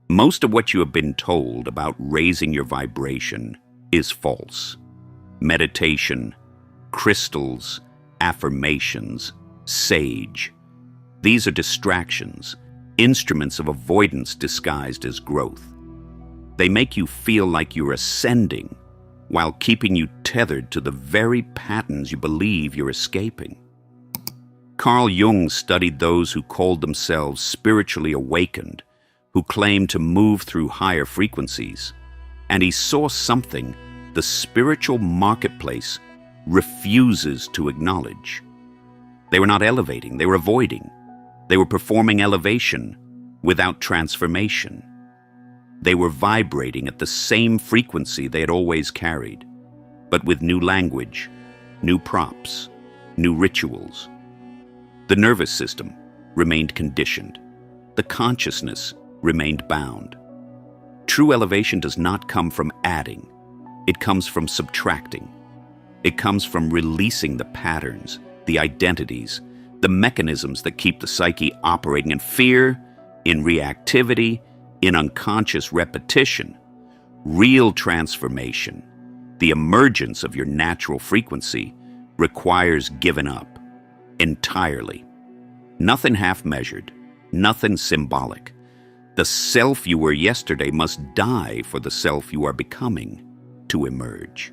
Most of what you have been told about raising your vibration is false. Meditation, crystals, affirmations, sage. These are distractions, instruments of avoidance disguised as growth. They make you feel like you're ascending while keeping you tethered to the very patterns you believe you're escaping. Carl Jung studied those who called themselves spiritually awakened, who claimed to move through higher frequencies, and he saw something the spiritual marketplace refuses to acknowledge. They were not elevating, they were avoiding. They were performing elevation without transformation. They were vibrating at the same frequency they had always carried, but with new language, new props, new rituals. The nervous system remained conditioned. The consciousness remained bound. True elevation does not come from adding. It comes from subtracting. It comes from releasing the patterns, the identities, the mechanisms that keep the psyche operating in fear, in reactivity, in unconscious repetition. Real transformation, the emergence of your natural frequency, requires giving up entirely. Nothing half-measured, nothing symbolic. The self you were yesterday must die for the self you are becoming to emerge.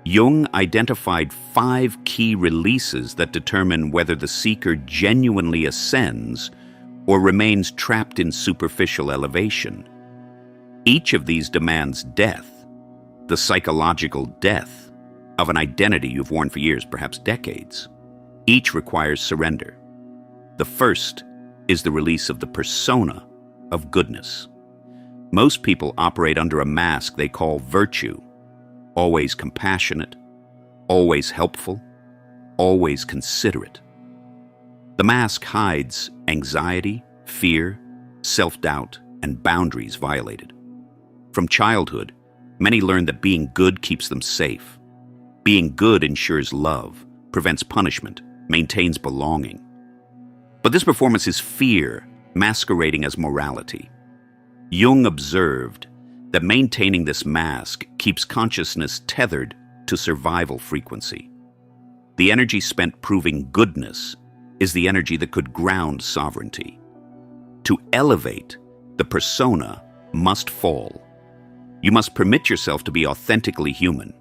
Jung identified 5 key releases that determine whether the seeker genuinely ascends or remains trapped in superficial elevation. Each of these demands death, the psychological death of an identity you've worn for years, perhaps decades. Each requires surrender. The first is the release of the persona of goodness. Most people operate under a mask they call virtue, always compassionate, always helpful, always considerate. The mask hides anxiety, fear, self-doubt, and boundaries violated. From childhood, many learn that being good keeps them safe. Being good ensures love, prevents punishment, maintains belonging. But this performance is fear masquerading as morality. Jung observed that maintaining this mask keeps consciousness tethered to survival frequency. The energy spent proving goodness is the energy that could ground sovereignty. To elevate, the persona must fall. You must permit yourself to be authentically human.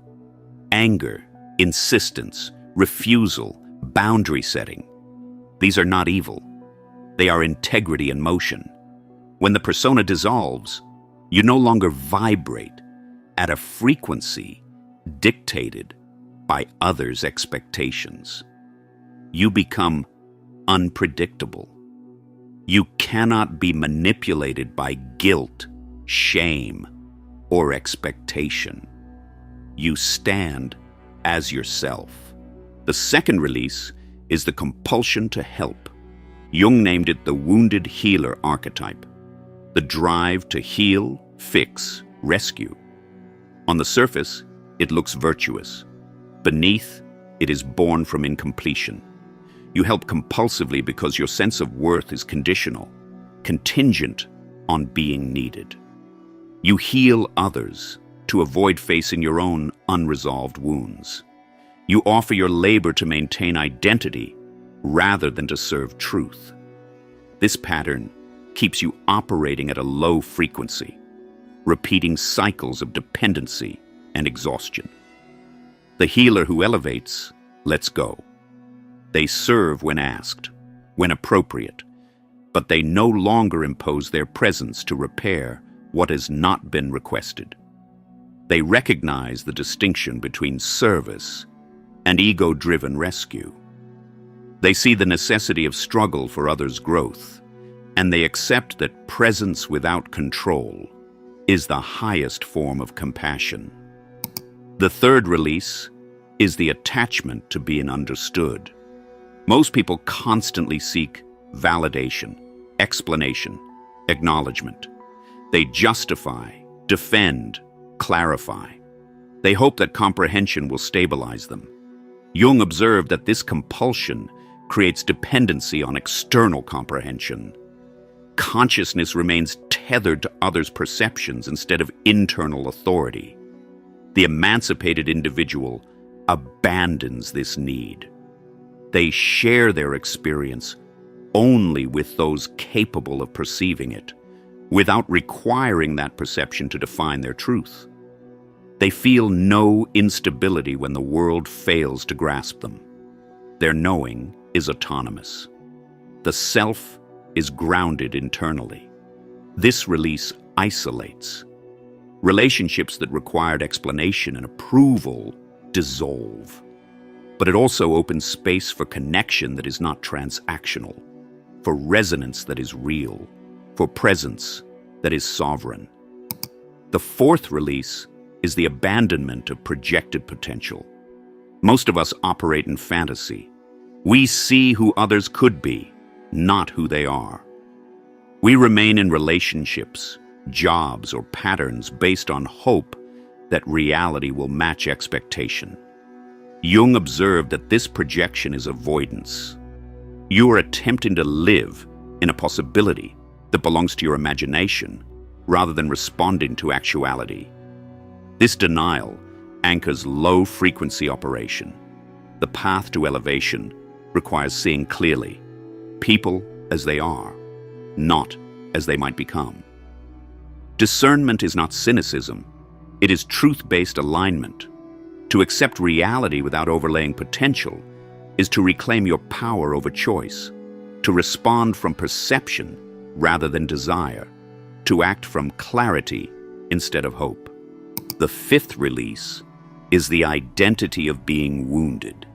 Anger, insistence, refusal, boundary setting. These are not evil. They are integrity in motion. When the persona dissolves, you no longer vibrate at a frequency dictated by others' expectations. You become unpredictable. You cannot be manipulated by guilt, shame, or expectation. You stand as yourself. The second release is the compulsion to help. Jung named it the wounded healer archetype, the drive to heal, fix, rescue. On the surface, it looks virtuous. Beneath, it is born from incompletion. You help compulsively because your sense of worth is conditional, contingent on being needed. You heal others to avoid facing your own unresolved wounds. You offer your labor to maintain identity rather than to serve truth. This pattern keeps you operating at a low frequency, repeating cycles of dependency and exhaustion. The healer who elevates lets go. They serve when asked, when appropriate, but they no longer impose their presence to repair what has not been requested. They recognize the distinction between service and ego-driven rescue. They see the necessity of struggle for others' growth, and they accept that presence without control is the highest form of compassion. The third release is the attachment to being understood. Most people constantly seek validation, explanation, acknowledgement. They justify, defend, clarify. They hope that comprehension will stabilize them. Jung observed that this compulsion creates dependency on external comprehension. Consciousness remains tethered to others' perceptions instead of internal authority. The emancipated individual abandons this need. They share their experience only with those capable of perceiving it, without requiring that perception to define their truth. They feel no instability when the world fails to grasp them. Their knowing is autonomous. The self is grounded internally. This release isolates. Relationships that required explanation and approval dissolve. But it also opens space for connection that is not transactional, for resonance that is real, for presence that is sovereign. The fourth release is the abandonment of projected potential. Most of us operate in fantasy. We see who others could be, not who they are. We remain in relationships, jobs, or patterns based on hope that reality will match expectation. Jung observed that this projection is avoidance. You are attempting to live in a possibility that belongs to your imagination rather than responding to actuality. This denial anchors low-frequency operation. The path to elevation requires seeing clearly, people as they are, not as they might become. Discernment is not cynicism. It is truth-based alignment. To accept reality without overlaying potential is to reclaim your power over choice, to respond from perception rather than desire, to act from clarity instead of hope. The fifth release is the identity of being wounded.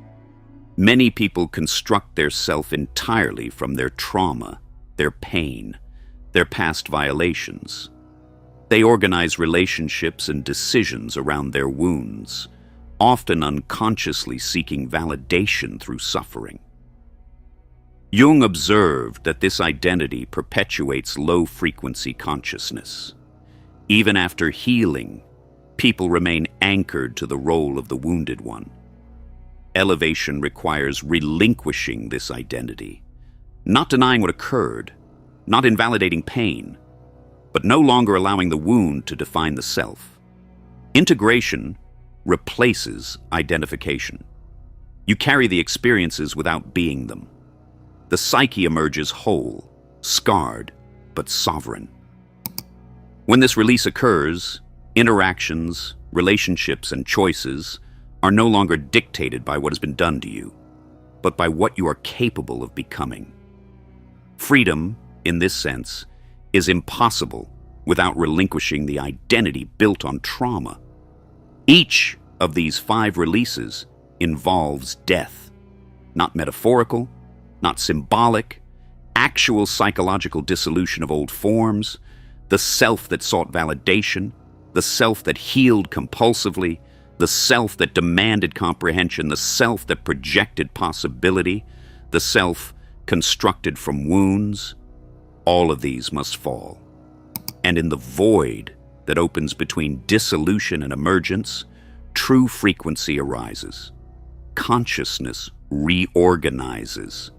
Many people construct their self entirely from their trauma, their pain, their past violations. They organize relationships and decisions around their wounds, often unconsciously seeking validation through suffering. Jung observed that this identity perpetuates low-frequency consciousness. Even after healing, people remain anchored to the role of the wounded one. Elevation requires relinquishing this identity, not denying what occurred, not invalidating pain, but no longer allowing the wound to define the self. Integration replaces identification. You carry the experiences without being them. The psyche emerges whole, scarred, but sovereign. When this release occurs, interactions, relationships, and choices are no longer dictated by what has been done to you, but by what you are capable of becoming. Freedom, in this sense, is impossible without relinquishing the identity built on trauma. Each of these 5 releases involves death, not metaphorical, not symbolic, actual psychological dissolution of old forms, the self that sought validation, the self that healed compulsively, the self that demanded comprehension, the self that projected possibility, the self constructed from wounds. All of these must fall. And in the void that opens between dissolution and emergence, true frequency arises. Consciousness reorganizes.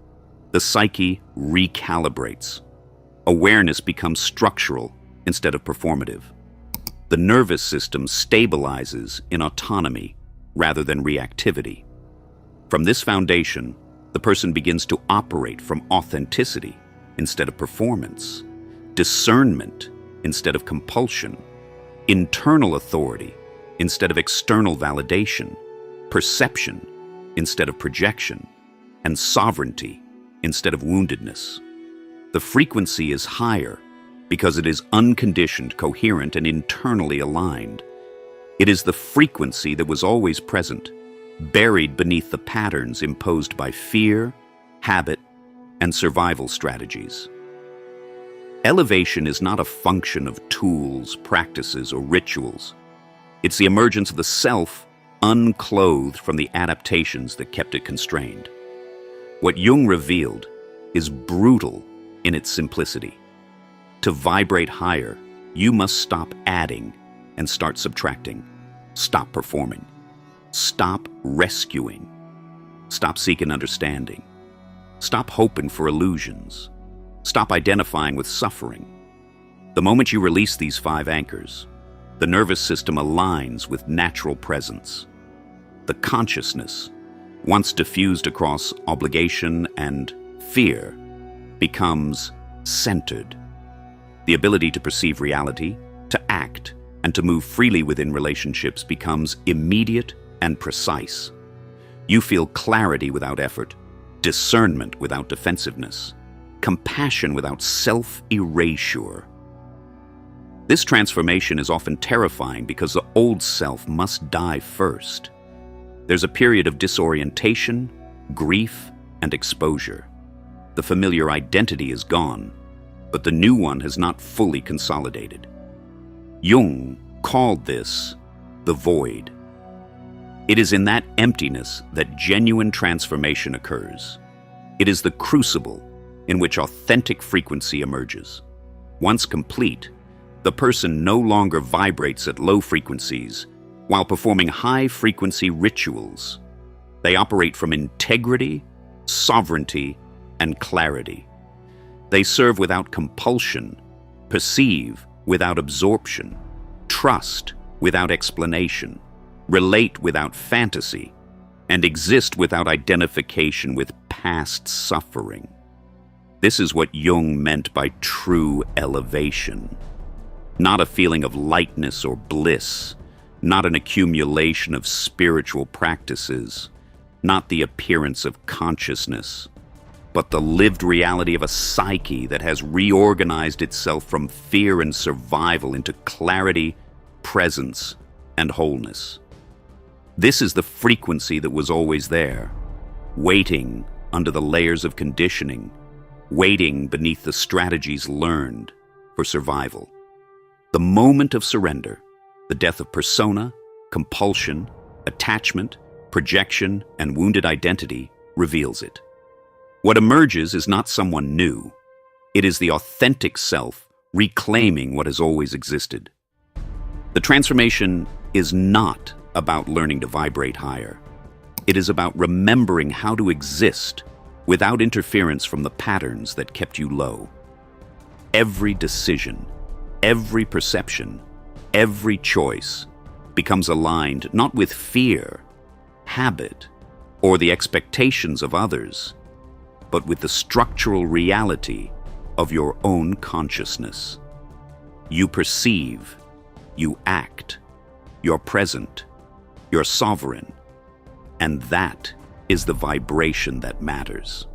The psyche recalibrates. Awareness becomes structural instead of performative. The nervous system stabilizes in autonomy rather than reactivity. From this foundation, the person begins to operate from authenticity instead of performance, discernment instead of compulsion, internal authority instead of external validation, perception instead of projection, and sovereignty instead of woundedness. The frequency is higher because it is unconditioned, coherent, and internally aligned. It is the frequency that was always present, buried beneath the patterns imposed by fear, habit, and survival strategies. Elevation is not a function of tools, practices, or rituals. It's the emergence of the self unclothed from the adaptations that kept it constrained. What Jung revealed is brutal in its simplicity. To vibrate higher, you must stop adding and start subtracting. Stop performing. Stop rescuing. Stop seeking understanding. Stop hoping for illusions. Stop identifying with suffering. The moment you release these 5 anchors, the nervous system aligns with natural presence. The consciousness, once diffused across obligation and fear, becomes centered. The ability to perceive reality, to act, and to move freely within relationships becomes immediate and precise. You feel clarity without effort, discernment without defensiveness, compassion without self-erasure. This transformation is often terrifying because the old self must die first. There's a period of disorientation, grief, and exposure. The familiar identity is gone, but the new one has not fully consolidated. Jung called this the void. It is in that emptiness that genuine transformation occurs. It is the crucible in which authentic frequency emerges. Once complete, the person no longer vibrates at low frequencies while performing high-frequency rituals. They operate from integrity, sovereignty, and clarity. They serve without compulsion, perceive without absorption, trust without explanation, relate without fantasy, and exist without identification with past suffering. This is what Jung meant by true elevation. Not a feeling of lightness or bliss, not an accumulation of spiritual practices, not the appearance of consciousness, but the lived reality of a psyche that has reorganized itself from fear and survival into clarity, presence, and wholeness. This is the frequency that was always there, waiting under the layers of conditioning, waiting beneath the strategies learned for survival. The moment of surrender, the death of persona, compulsion, attachment, projection, and wounded identity, reveals it. What emerges is not someone new. It is the authentic self reclaiming what has always existed. The transformation is not about learning to vibrate higher. It is about remembering how to exist without interference from the patterns that kept you low. Every decision, every perception, every choice becomes aligned not with fear, habit, or the expectations of others, but with the structural reality of your own consciousness. You perceive, you act, you're present, you're sovereign, and that is the vibration that matters.